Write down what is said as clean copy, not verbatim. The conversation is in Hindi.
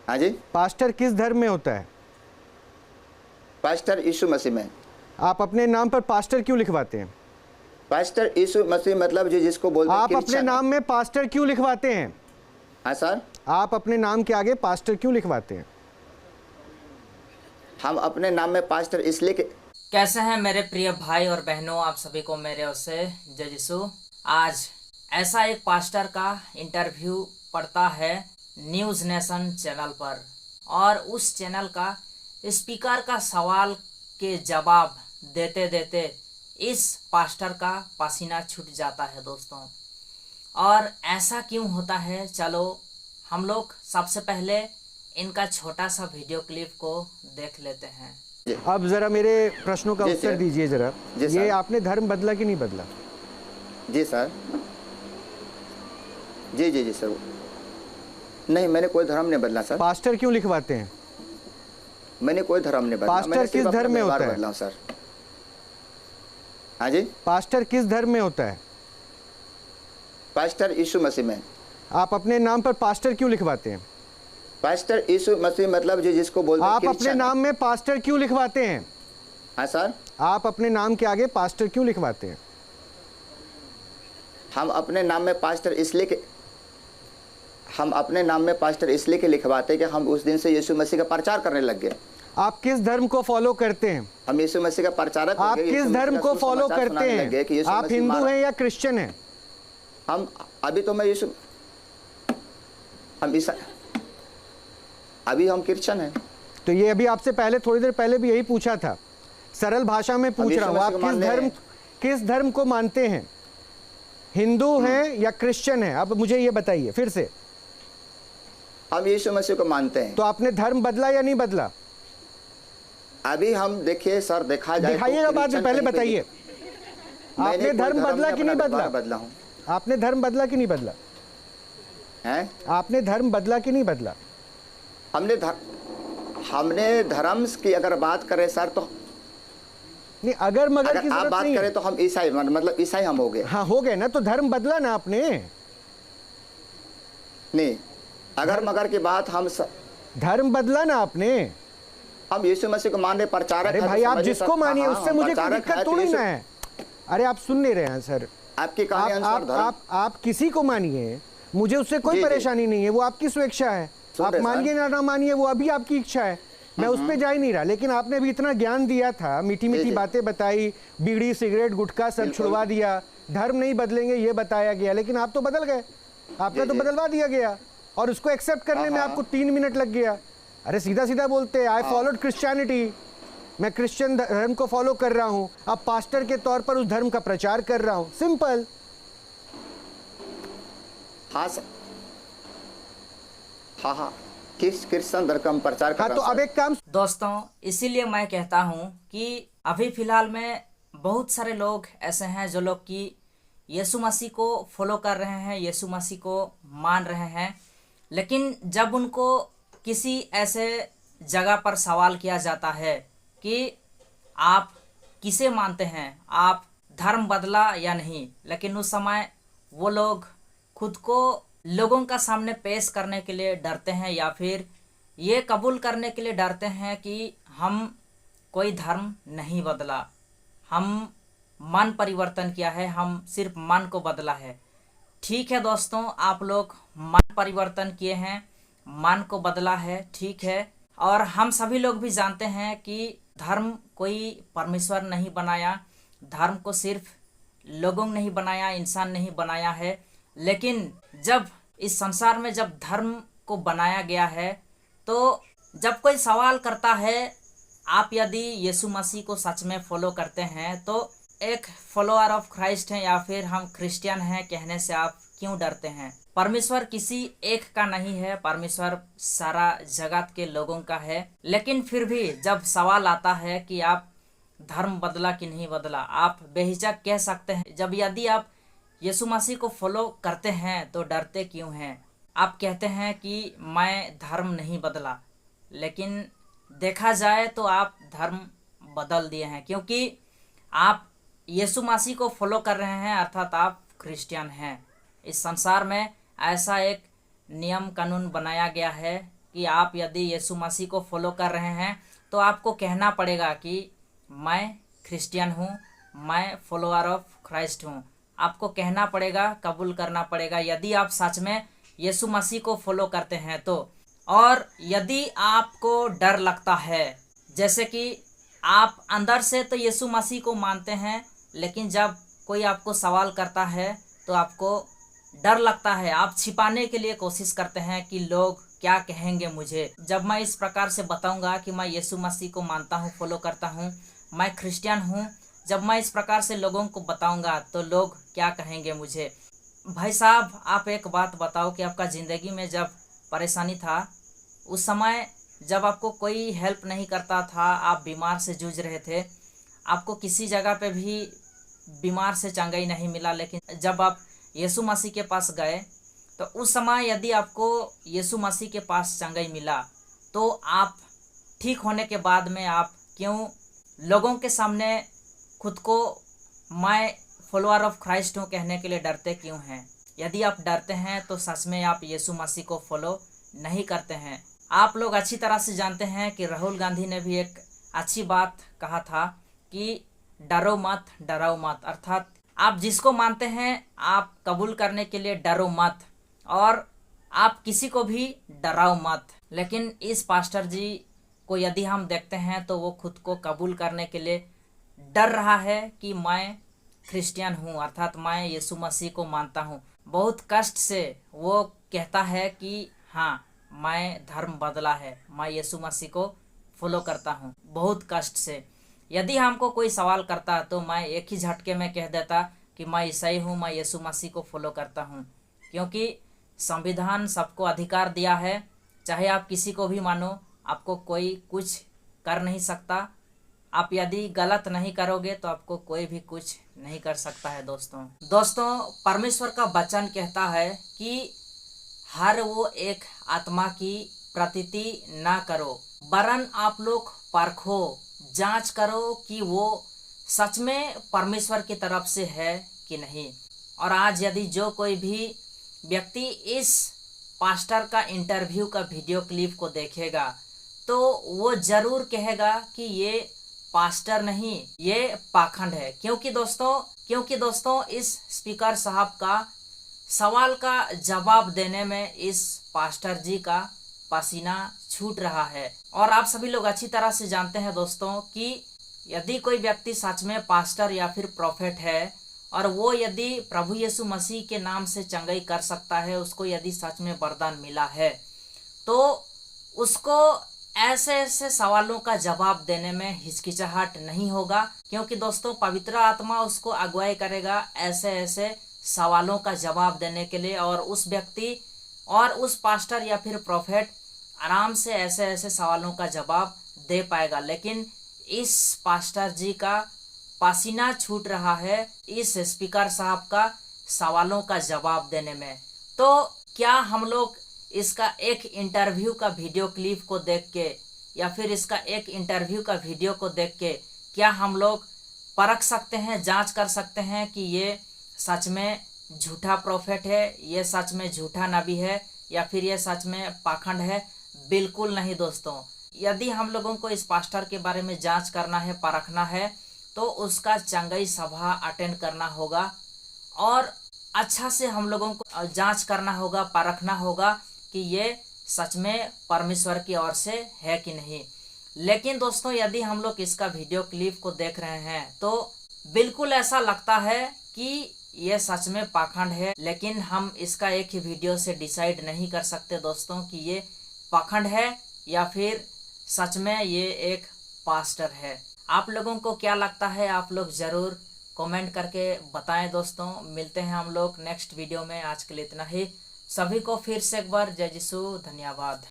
हाँ जी। पास्टर किस धर्म में होता है? पास्टर यीशु मसीह में। आप अपने नाम पर पास्टर क्यों लिखवाते हैं? पास्टर यीशु मसीह मतलब जो जिसको बोलते हैं आप अपने क्रिश्चियन। नाम में पास्टर क्यों लिखवाते हैं? हाँ सर। आप अपने नाम के आगे पास्टर क्यों लिखवाते हैं? हम अपने नाम में पास्टर इसलिए कि कैसे हैं मेरे प्रिय भाई और बहनों, आप सभी को मेरे ओर से जय यीशु। आज ऐसा एक पास्टर का इंटरव्यू पड़ता है न्यूज़ नेशन चैनल पर, और उस चैनल का स्पीकर का सवाल के जवाब देते देते इस पास्टर का पसीना छूट जाता है दोस्तों। और ऐसा क्यों होता है, चलो हम लोग सबसे पहले इनका छोटा सा वीडियो क्लिप को देख लेते हैं। अब जरा मेरे प्रश्नों का जी उत्तर सर। दीजिए जरा। जी ये सर। आपने धर्म बदला कि नहीं बदला? जी सर। जी जी जी सर। नहीं, मैंने कोई धर्म नहीं बदला सर। पास्टर क्यों लिखवाते हैं? मैंने कोई धर्म नहीं बदला। पास्टर मैंने किस सिर्फ अपना धर्म में व्यवहार होता है? बदला हूं सर। हाँ जी। पास्टर किस धर्म में होता है? पास्टर यीशु मसीह में। आप अपने नाम पर पास्टर क्यों लिखवाते हैं? पास्टर यीशु मसीह मतलब जो जिसको बोलते हैं आप अपने क्रिश्चियन। नाम में पास्टर क्यों लिखवाते हैं? हाँ सर। आप अपने नाम के आगे पास्टर क्यों लिखवाते हैं? हम अपने नाम में पास्टर इसलिए कि हम अपने नाम में पास्टर इसलिए कि लिखवाते हैं कि हम उस दिन से यीशु मसीह का प्रचार करने लग गए। आप किस धर्म को फॉलो करते हैं? हम यीशु मसीह का प्रचारक हो आप गए, किस यीशु मसीह धर्म का को फॉलो सुसमाचार करते सुनाने लग गए कि हैं? यीशु आप मसीह हिंदू मारा। हैं या क्रिश्चियन हैं? हम अभी तो मैं यीशु हम ईसा अभी हम क्रिश्चियन हैं। तो ये अभी आपसे पहले थोड़ी देर पहले भी यही पूछा था, सरल भाषा में पूछ यीशु रहा हूँ, मसीह आप को मानने हैं। किस धर्म को मानते हैं? हिंदू हैं या क्रिश्चियन हैं? अब मुझे ये बताइए फिर से। हम यीशु मसीह को मानते हैं। तो आपने धर्म बदला या नहीं बदला? अभी हम देखिए सर, देखा जाए दिखाइएगा बाद में, पहले कहीं पे भी- बताइए मैंने आपने कोई धर्म बदला कि अपना नहीं बदला? व्यवहार बदला हूँ आपने धर्म बदला कि नहीं बदला? हैं? आपने धर्म बदला कि नहीं बदला? हमने धर्म की अगर बात करें सर, तो नहीं, अगर मगर की अगर आप जरूरत बात नहीं करें है। तो हम ईसाई मतलब ईसाई हम हो गए। हाँ हो गए ना, तो धर्म बदला ना आपने। नहीं, अगर मगर की बात धर्म बदला ना आपने। हम यीशु मसीह को मान रहे, प्रचारक अरे है तो भाई, आप समझिए जिसको सर। मानिए हाँ, उससे हम मुझे कोई प्रचारक दिक्कत है तो थोड़ी यीशु- ना है। अरे आप सुन नहीं रहे हैं सर। आपकी कहानी अनुसार धर्म। आप किसी को मानिए, मुझे उससे कोई जी, जी। परेशानी नहीं है, वो आपकी स्वेच्छा है। सुन आप रहे मानिए ना मानिए, वो अभी आपकी इच्छा है, मैं उस पर जा ही नहीं रहा। लेकिन आपने भी इतना ज्ञान दिया था, मीठी मीठी जी। बातें बताई, बीड़ी सिगरेट गुटखा सब बिल्कुल। छुड़वा दिया, धर्म नहीं बदलेंगे ये बताया गया, लेकिन आप तो बदल गए। आपका जी, तो जी। बदलवा दिया गया, और उसको एक्सेप्ट करने में हाँ। आपको 3 मिनट लग गया। अरे सीधा सीधा बोलते, आई फॉलोड क्रिश्चियनिटी, मैं क्रिश्चियन धर्म को फॉलो कर रहा हूं, अब पास्टर के तौर पर उस धर्म का प्रचार कर रहा हूं। सिंपल। हाँ सर। हाँ, किस क्रिश्चियन धर्म का हम प्रचार कर हाँ रहे तो हैं अब सर? एक काम, दोस्तों, इसीलिए मैं कहता हूँ कि अभी फ़िलहाल में बहुत सारे लोग ऐसे हैं जो लोग कि यीशु मसीह को फॉलो कर रहे हैं, यीशु मसीह को मान रहे हैं, लेकिन जब उनको किसी ऐसे जगह पर सवाल किया जाता है कि आप किसे मानते हैं, आप धर्म बदला या नहीं, लेकिन उस समय वो लोग खुद को लोगों का सामने पेश करने के लिए डरते हैं, या फिर ये कबूल करने के लिए डरते हैं कि हम कोई धर्म नहीं बदला, हम मन परिवर्तन किया है, हम सिर्फ मन को बदला है। ठीक है दोस्तों, आप लोग मन परिवर्तन किए हैं, मन को बदला है, ठीक है। और हम सभी लोग भी जानते हैं कि धर्म कोई परमेश्वर नहीं बनाया, धर्म को सिर्फ लोगों ने नहीं बनाया, इंसान ने ही बनाया है। लेकिन जब इस संसार में जब धर्म को बनाया गया है, तो जब कोई सवाल करता है आप यदि यीशु मसीह को सच में फॉलो करते हैं, तो एक फॉलोअर ऑफ क्राइस्ट हैं या फिर हम क्रिश्चियन हैं कहने से आप क्यों डरते हैं? परमेश्वर किसी एक का नहीं है, परमेश्वर सारा जगत के लोगों का है। लेकिन फिर भी जब सवाल आता है कि आप धर्म बदला कि नहीं बदला, आप बेहिचक कह सकते हैं। जब यदि आप यीशु मसीह को फॉलो करते हैं तो डरते क्यों हैं? आप कहते हैं कि मैं धर्म नहीं बदला, लेकिन देखा जाए तो आप धर्म बदल दिए हैं, क्योंकि आप यीशु मसीह को फॉलो कर रहे हैं, अर्थात आप क्रिश्चियन हैं। इस संसार में ऐसा एक नियम कानून बनाया गया है कि आप यदि यीशु मसीह को फॉलो कर रहे हैं तो आपको कहना पड़ेगा कि मैं क्रिश्चियन हूँ, मैं फॉलोअर ऑफ क्राइस्ट हूँ। आपको कहना पड़ेगा, कबूल करना पड़ेगा यदि आप सच में यीशु मसीह को फॉलो करते हैं तो। और यदि आपको डर लगता है, जैसे कि आप अंदर से तो यीशु मसीह को मानते हैं, लेकिन जब कोई आपको सवाल करता है तो आपको डर लगता है, आप छिपाने के लिए कोशिश करते हैं कि लोग क्या कहेंगे मुझे। जब मैं इस प्रकार से बताऊंगा कि मैं यीशु मसीह को मानता हूँ, फॉलो करता हूँ, मैं क्रिश्चियन हूँ, जब मैं इस प्रकार से लोगों को बताऊंगा तो लोग क्या कहेंगे मुझे। भाई साहब, आप एक बात बताओ कि आपका ज़िंदगी में जब परेशानी था, उस समय जब आपको कोई हेल्प नहीं करता था, आप बीमार से जूझ रहे थे, आपको किसी जगह पे भी बीमार से चंगाई नहीं मिला, लेकिन जब आप यीशु मसीह के पास गए तो उस समय यदि आपको यीशु मसीह के पास चंगाई मिला तो आप ठीक होने के बाद में आप क्यों लोगों के सामने खुद को मैं फॉलोअर ऑफ क्राइस्ट हूँ कहने के लिए डरते क्यों हैं? यदि आप डरते हैं तो सच में आप यीशु मसीह को फॉलो नहीं करते हैं। आप लोग अच्छी तरह से जानते हैं कि राहुल गांधी ने भी एक अच्छी बात कहा था कि डरो मत, डराओ मत। अर्थात आप जिसको मानते हैं आप कबूल करने के लिए डरो मत और आप किसी को भी डराओ मत। लेकिन इस पास्टर जी को यदि हम देखते हैं तो वो खुद को कबूल करने के लिए डर रहा है कि मैं क्रिश्चियन हूँ, अर्थात मैं यीशु मसीह को मानता हूँ। बहुत कष्ट से वो कहता है कि हाँ, मैं धर्म बदला है, मैं यीशु मसीह को फॉलो करता हूँ, बहुत कष्ट से। यदि हमको कोई सवाल करता तो मैं एक ही झटके में कह देता कि मैं ईसाई हूँ, मैं यीशु मसीह को फॉलो करता हूँ, क्योंकि संविधान सबको अधिकार दिया है, चाहे आप किसी को भी मानो, आपको कोई कुछ कर नहीं सकता। आप यदि गलत नहीं करोगे तो आपको कोई भी कुछ नहीं कर सकता है। दोस्तों, परमेश्वर का वचन कहता है कि हर वो एक आत्मा की प्रतीति ना करो, वरन आप लोग परखो, जांच करो कि वो सच में परमेश्वर की तरफ से है कि नहीं। और आज यदि जो कोई भी व्यक्ति इस पास्टर का इंटरव्यू का वीडियो क्लिप को देखेगा तो वो जरूर कहेगा कि ये पास्टर नहीं, ये पाखंड है। क्योंकि दोस्तों इस स्पीकर साहब का सवाल का जवाब देने में इस पास्टर जी का पसीना छूट रहा है। और आप सभी लोग अच्छी तरह से जानते हैं दोस्तों कि यदि कोई व्यक्ति सच में पास्टर या फिर प्रोफेट है और वो यदि प्रभु यीशु मसीह के नाम से चंगाई कर सकता है, उसको यदि सच में वरदान मिला है, तो उसको ऐसे ऐसे सवालों का जवाब देने में हिचकिचाहट नहीं होगा, क्योंकि दोस्तों पवित्र आत्मा उसको अगुवाई करेगा ऐसे ऐसे सवालों का जवाब देने के लिए। और उस व्यक्ति और उस पास्टर या फिर प्रोफेट आराम से ऐसे ऐसे सवालों का जवाब दे पाएगा। लेकिन इस पास्टर जी का पसीना छूट रहा है इस स्पीकर साहब का सवालों का जवाब देने में। तो क्या हम लोग इसका एक इंटरव्यू का वीडियो क्लिप को देख के या फिर इसका एक इंटरव्यू का वीडियो को देख के क्या हम लोग परख सकते हैं, जांच कर सकते हैं कि ये सच में झूठा प्रोफेट है, ये सच में झूठा नबी है या फिर ये सच में पाखंड है? बिल्कुल नहीं दोस्तों। यदि हम लोगों को इस पास्टर के बारे में जांच करना है, परखना है, तो उसका चंगाई सभा अटेंड करना होगा और अच्छा से हम लोगों को जांच करना होगा, परखना होगा कि ये सच में परमेश्वर की ओर से है कि नहीं। लेकिन दोस्तों यदि हम लोग इसका वीडियो क्लिप को देख रहे हैं तो बिल्कुल ऐसा लगता है कि ये सच में पाखंड है, लेकिन हम इसका एक ही वीडियो से डिसाइड नहीं कर सकते दोस्तों कि ये पाखंड है या फिर सच में ये एक पास्टर है। आप लोगों को क्या लगता है, आप लोग ज़रूर कमेंट करके बताएं दोस्तों। मिलते हैं हम लोग नेक्स्ट वीडियो में। आज के लिए इतना ही। सभी को फिर से एक बार जय यीशु, धन्यवाद।